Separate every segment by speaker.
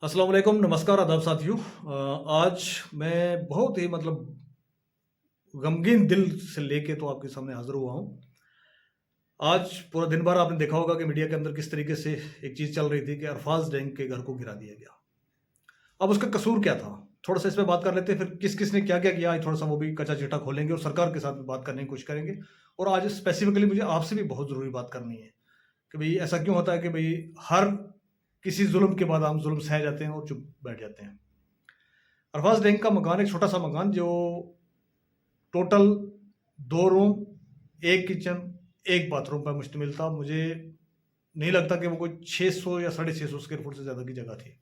Speaker 1: अस्सलाम वालेकुम, नमस्कार, आदाब साथियों। आज मैं बहुत ही गमगीन दिल से लेके तो आपके सामने हाज़िर हुआ हूँ। आज पूरा दिन भर आपने देखा होगा कि मीडिया के अंदर किस तरीके से एक चीज़ चल रही थी कि अरफाज़ डैंग के घर को गिरा दिया गया। अब उसका कसूर क्या था? थोड़ा-सा इस पे बात कर लेते हैं, फिर किस-किस ने क्या-क्या किया, आज थोड़ा-सा वो भी कच्चा-चिट्ठा खोलेंगे और सरकार के साथ भी बात करने की कोशिश करेंगे। और आज स्पेसिफ़िकली मुझे आपसे भी बहुत ज़रूरी बात करनी है कि भई ऐसा क्यों होता है कि भई हर किसी ज़ुल्म के बाद हम ज़ुल्म सह जाते हैं और चुप बैठ जाते हैं। अरफाज डैंग का मकान एक छोटा-सा मकान जो टोटल 2 रूम, 1 किचन, 1 बाथरूम पर मुश्तमिल था। मुझे नहीं लगता कि वो कोई 600 या 650 स्क्वायर फुट से ज़्यादा की जगह थी।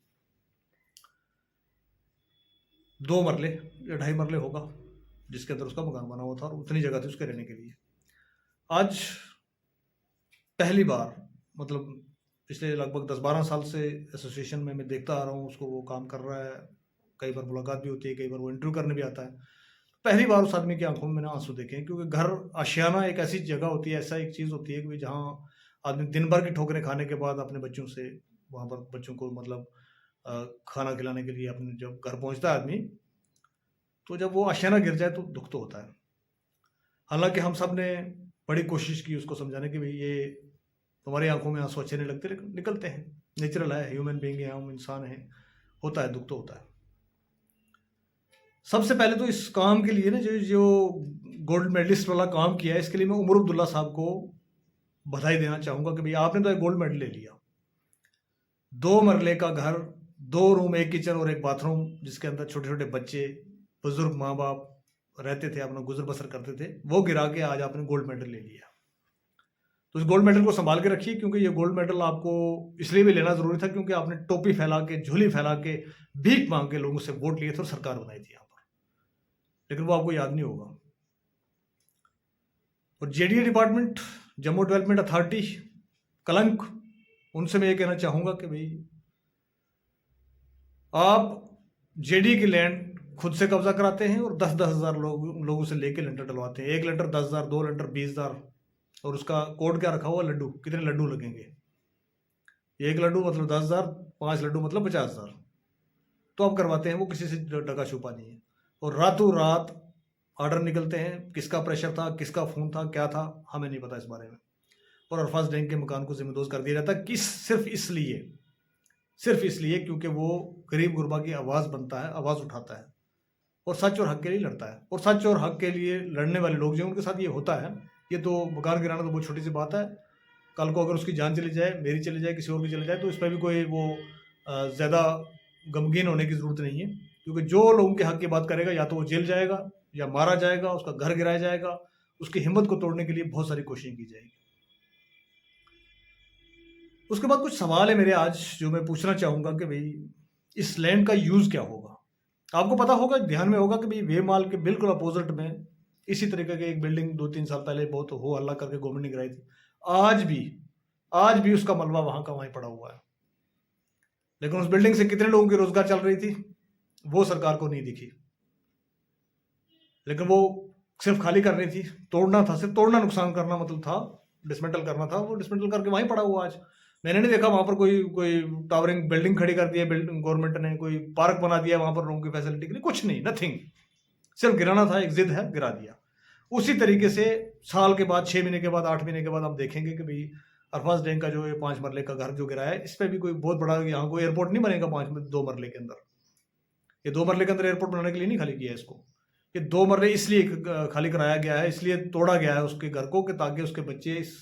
Speaker 1: 2 मरले या ढाई मरले होगा, जिसके अंदर उसका मकान बना हुआ था और उतनी जगह थी उसके रहने के लिए। आज पहली बार मतलब पिछले लगभग 10-12 साल से एसोसिएशन में मैं देखता आ रहा हूँ उसको, वो काम कर रहा है। कई बार मुलाकात भी होती है, कई बार वो इंटरव्यू करने भी आता है। पहली बार उस आदमी की आँखों में मैंने आँसू देखे हैं, क्योंकि घर आशियाना एक ऐसी जगह होती है, ऐसा एक चीज़ होती है कि जहाँ आदमी दिन भर की ठोकरें खाने के बाद अपने बच्चों से वहाँ पर बच्चों को खाना खिलाने के लिए अपने जब घर पहुँचता है आदमी, तो जब वो आशियाना गिर जाए तो दुःख तो होता है। हालाँकि हम सब ने बड़ी कोशिश की उसको समझाने की, भई ये तुम्हारी आँखों में आँसू अच्छे नहीं लगते, लेकिन निकलते हैं, नेचुरल है, ह्यूमन बीइंग है, हम इंसान हैं, होता है, दुःख तो होता है। सबसे पहले तो इस काम के लिए ना जो जो गोल्ड मेडलिस्ट वाला काम किया है, इसके लिए मैं उमर अब्दुल्ला साहब को बधाई देना चाहूँगा कि भई आपने तो एक गोल्ड मेडल ले लिया। 2 मरले का घर, 2 रूम, 1 किचन और 1 बाथरूम, जिसके अंदर छोटे-छोटे बच्चे, बुज़ुर्ग माँ-बाप रहते थे, अपना गुज़र-बसर करते थे, वो गिरा के आज आपने गोल्ड मेडल ले लिया। तो इस गोल्ड मेडल को सँभाल के रखिए, क्योंकि ये गोल्ड मेडल आपको इसलिए भी लेना ज़रूरी था क्योंकि आपने टोपी फैला के, झोली फैला के, भीख माँग के लोगों से वोट लिए थे और सरकार बनाई थी यहाँ पर। लेकिन वो आपको याद नहीं होगा। और JDA department, Jammu development authority, कलंक, उनसे मैं ये कहना चाहूँगा कि भई आप जेडीए की लैंड खुद से कब्ज़ा कराते हैं और 10-10 हज़ार लोगों से लेके लेंटर डलवाते हैं। 1 लेंटर 10,000, 2 लेंटर 20,000, और उसका कोड क्या रखा हुआ? लड्डू। कितने लड्डू लगेंगे? 1 लड्डू मतलब 10,000, 5 लड्डू मतलब 50,000। तो आप करवाते हैं, वो किसी से डका छुपा नहीं है। और रातों रात ऑर्डर निकलते हैं, किसका प्रेशर था, किसका फ़ोन था, क्या था, हमें नहीं पता इस बारे में। और अरफाज डैंग के मकान को ज़िम्मेदार कर दिया जाता है, सिर्फ़ इसलिए क्योंकि वो गरीब गुरबा की आवाज़ बनता है, आवाज़ उठाता है और सच और हक के लिए लड़ता है। और सच और हक के लिए लड़ने वाले लोग जो उनके साथ ये होता है, ये तो मकान गिराना तो बहुत छोटी सी बात है। कल को अगर उसकी जान चली जाए, मेरी चली जाए, किसी और की चली जाए, तो इस पर भी कोई वो ज़्यादा गमगीन होने की ज़रूरत नहीं है, क्योंकि जो लोगों के हक की बात करेगा या तो वो जेल जाएगा या मारा जाएगा, उसका घर गिराया जाएगा। उसकी हिम्मत को तोड़ने के लिए बहुत सारी कोशिशें की जाएगी। उसके बाद कुछ सवाल है मेरे आज जो मैं पूछना चाहूँगा कि भई इस लैंड का यूज़ क्या होगा? आपको पता होगा, ध्यान में होगा कि भई वे माल के बिल्कुल अपोज़िट में इसी तरीके की एक बिल्डिंग 2-3 साल पहले बहुत हो हल्ला करके गवर्नमेंट ने गिराई थी। आज भी आज भी उसका मलबा वहाँ का वहीं पड़ा हुआ है। लेकिन उस बिल्डिंग से कितने लोगों की रोज़गार चल रही थी, वो सरकार को नहीं दिखी। लेकिन वो सिर्फ़ खाली करनी थी, तोड़ना था, सिर्फ़ तोड़ना नुकसान करना मतलब था, डिसमेंटल करना था, वो डिसमेंटल करके वहीं पड़ा हुआ आज। मैंने नहीं देखा वहाँ पर कोई कोई टावरिंग बिल्डिंग खड़ी कर दी है बिल्डिंग गवर्नमेंट ने, कोई पार्क बना दिया है वहाँ पर लोगों की फैसिलिटी के लिए, कुछ नहीं, नथिंग। सिर्फ़ गिराना था, एक ज़िद है, गिरा दिया। उसी तरीके से साल के बाद, 6 महीने के बाद, 8 महीने के बाद हम देखेंगे कि भई अरफाज डैंग का जो ये 5 मरले का घर जो गिरा है, इस पे भी कोई बहुत बड़ा यहाँ कोई एयरपोर्ट नहीं बनेगा 2 मरले के अंदर। ये 2 मरले के अंदर एयरपोर्ट बनाने के लिए नहीं खाली किया है इसको। ये 2 मरले इसलिए खाली कराया गया है, इसलिए तोड़ा गया है उसके घर को कि ताकि उसके बच्चे इस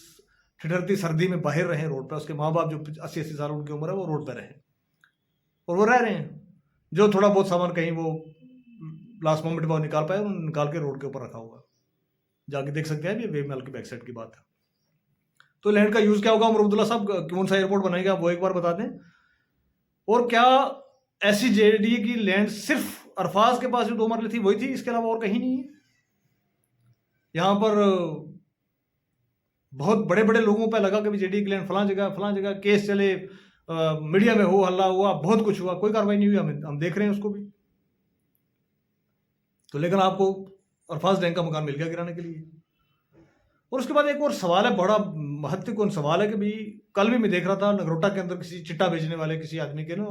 Speaker 1: ठिठुरती सर्दी में बाहर रहें रोड पे, उसके माँ-बाप जो 80-80 साल उनकी उम्र है वो रोड पे रहें। और वो रह रहे हैं। जो थोड़ा बहुत सामान कहीं वो लास्ट मोमेंट में वो निकाल पाए, उन्होंने निकाल के रोड के ऊपर रखा हुआ है। जाके देख सकते हैं, ये वेव महल की बैक साइड की बात है। तो लैंड का यूज़ क्या होगा उमर अब्दुल्ला साहब, कौन सा एयरपोर्ट बनाएंगे आप वो एक बार बता दें? और क्या ऐसी जेडीए की लैंड सिर्फ अरफाज के पास जो 2 मरले थी वही थी, इसके अलावा और कहीं नहीं है? यहाँ पर बहुत बड़े-बड़े लोगों पे लगा कि जेडीए की लैंड फलां जगह केस चले, मीडिया में हो हल्ला हुआ, बहुत कुछ हुआ, कोई कार्रवाई नहीं हुई, हम देख रहे हैं उसको भी। तो लेकिन आपको अरफाज डैंग का मकान मिल गया गिराने के लिए। और उसके बाद एक और सवाल है, बड़ा महत्वपूर्ण सवाल है कि भई कल भी मैं देख रहा था नगरोटा के अंदर किसी चिट्टा बेचने वाले किसी आदमी के ना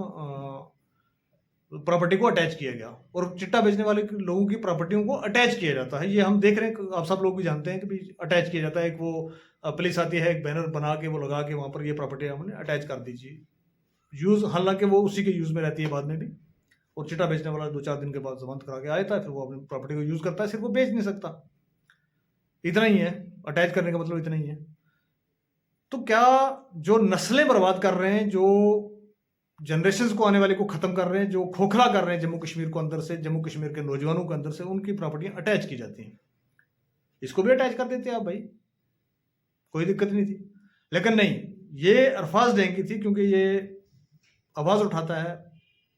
Speaker 1: प्रॉपर्टी को अटैच किया गया, और चिट्टा बेचने वाले लोगों की प्रॉपर्टियों को अटैच किया जाता है। ये हम देख रहे हैं, आप सब लोग भी जानते हैं कि भी अटैच किया जाता है। एक वो पुलिस आती है, एक बैनर बना के वो लगा के वहाँ पर ये प्रॉपर्टी हमने अटैच कर दीजिए, यूज़, हालांकि वो उसी के यूज़ में रहती है बाद में भी। और चिट्टा बेचने वाला 2-4 दिन के बाद जमानत करा के आता है, फिर वो अपनी प्रॉपर्टी को यूज़ करता है, सिर्फ वो बेच नहीं सकता। इतना ही है, अटैच करने का मतलब इतना ही है। तो क्या जो नस्लें बर्बाद कर रहे हैं, जो जनरेशंस को आने वाले को खत्म कर रहे हैं, जो खोखला कर रहे हैं जम्मू कश्मीर को अंदर से, जम्मू कश्मीर के नौजवानों को अंदर से, उनकी प्रॉपर्टियां अटैच की जाती हैं। इसको भी अटैच कर देते आप भाई, कोई दिक्कत नहीं थी। लेकिन नहीं, ये अरफाज डैंग की थी, क्योंकि ये आवाज उठाता है,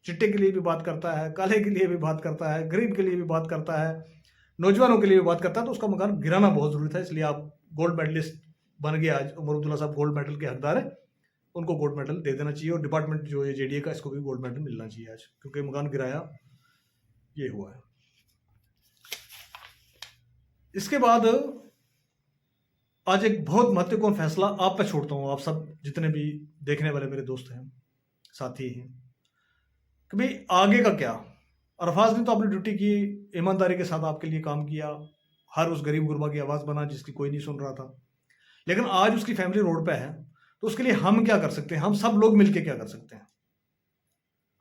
Speaker 1: चिट्टे के लिए भी बात करता है, काले के लिए भी बात करता है, गरीब के लिए भी बात करता है, नौजवानों के लिए भी बात करता है। तो उसका मकान गिराना बहुत जरूरी था, इसलिए आप गोल्ड मेडलिस्ट बन गए आज। उमर अब्दुल्ला साहब गोल्ड मेडल के हकदार है, उनको गोल्ड मेडल दे देना चाहिए, और डिपार्टमेंट जो है जेडीए का, इसको भी गोल्ड मेडल मिलना चाहिए आज, क्योंकि मकान गिराया ये हुआ है। इसके बाद आज एक बहुत महत्वपूर्ण फैसला आप पे छोड़ता हूं, आप सब जितने भी देखने वाले मेरे दोस्त हैं, साथी हैं, कि भाई आगे का क्या। अरफाज ने तो अपनी ड्यूटी की, ईमानदारी के साथ आपके लिए काम किया, हर उस गरीब गुरबा की आवाज़ बना जिसकी कोई नहीं सुन रहा था। लेकिन आज उसकी फैमिली रोड पे है, तो उसके लिए हम क्या कर सकते हैं, हम सब लोग मिलके क्या कर सकते हैं।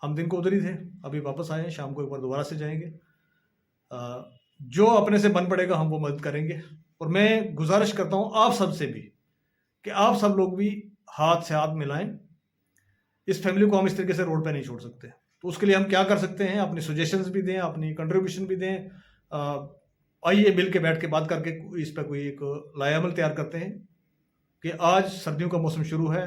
Speaker 1: हम दिन को उधर ही थे, अभी वापस आए हैं, शाम को एक बार दोबारा से जाएंगे। जो अपने से बन पड़ेगा हम वो मदद करेंगे। और मैं गुजारिश करता हूँ आप सब से भी कि आप सब लोग भी हाथ से हाथ मिलाएं। इस फैमिली को हम इस तरीके से रोड पे नहीं छोड़ सकते। तो उसके लिए हम क्या कर सकते हैं, अपनी सजेशंस भी दें, अपनी कंट्रीब्यूशन भी दें। आइए मिल के बैठ के बात करके इस पर कोई एक लाएअमल तैयार करते हैं कि आज सर्दियों का मौसम शुरू है।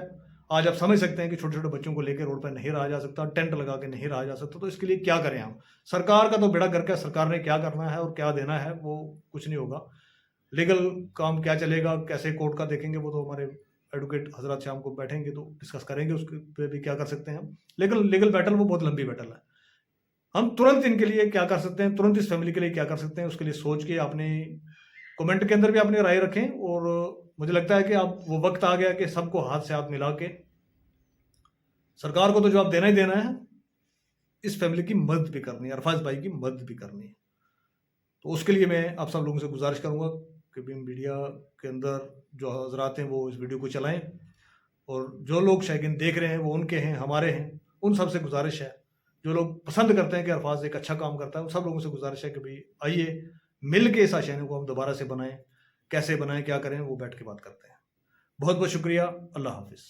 Speaker 1: आज आप समझ सकते हैं कि छोटे छोटे बच्चों को लेकर रोड पर नहीं रहा जा सकता, टेंट लगा के नहीं रहा जा सकता। तो इसके लिए क्या करें हम। सरकार का तो बेड़ा गर्क है, सरकार ने क्या करना है और क्या देना है वो कुछ नहीं होगा। लीगल काम क्या चलेगा, कैसे कोर्ट का देखेंगे, वो तो हमारे एडवोकेट हजरत शाम को बैठेंगे तो डिस्कस करेंगे उसके पे भी क्या कर सकते हैं हम। लेकिन लीगल बैटल वो बहुत लंबी बैटल है। हम तुरंत इनके लिए क्या कर सकते हैं, तुरंत इस फैमिली के लिए क्या कर सकते हैं, उसके लिए सोच के अपने कमेंट के अंदर भी अपनी राय रखें। और मुझे लगता है कि अब वो वक्त आ गया कि सबको हाथ से हाथ मिला के, सरकार को तो जवाब देना ही देना है, इस फैमिली की मदद भी करनी है, अरफाज भाई की मदद भी करनी है। तो उसके लिए मैं आप सब लोगों से गुजारिश करूंगा कि भी मीडिया के अंदर जो हजरात हैं वो इस वीडियो को चलाएं, और जो लोग शायकीन देख रहे हैं वो उनके हैं, हमारे हैं, उन सब से गुजारिश है। जो लोग पसंद करते हैं कि अरफाज एक अच्छा काम करता है, उन सब लोगों से गुजारिश है कि भाई आइए मिल के इस आशय को हम दोबारा से बनाएं। कैसे बनाएं, क्या करें, वो बैठ के बात करते हैं। बहुत बहुत शुक्रिया। अल्लाह हाफिज़।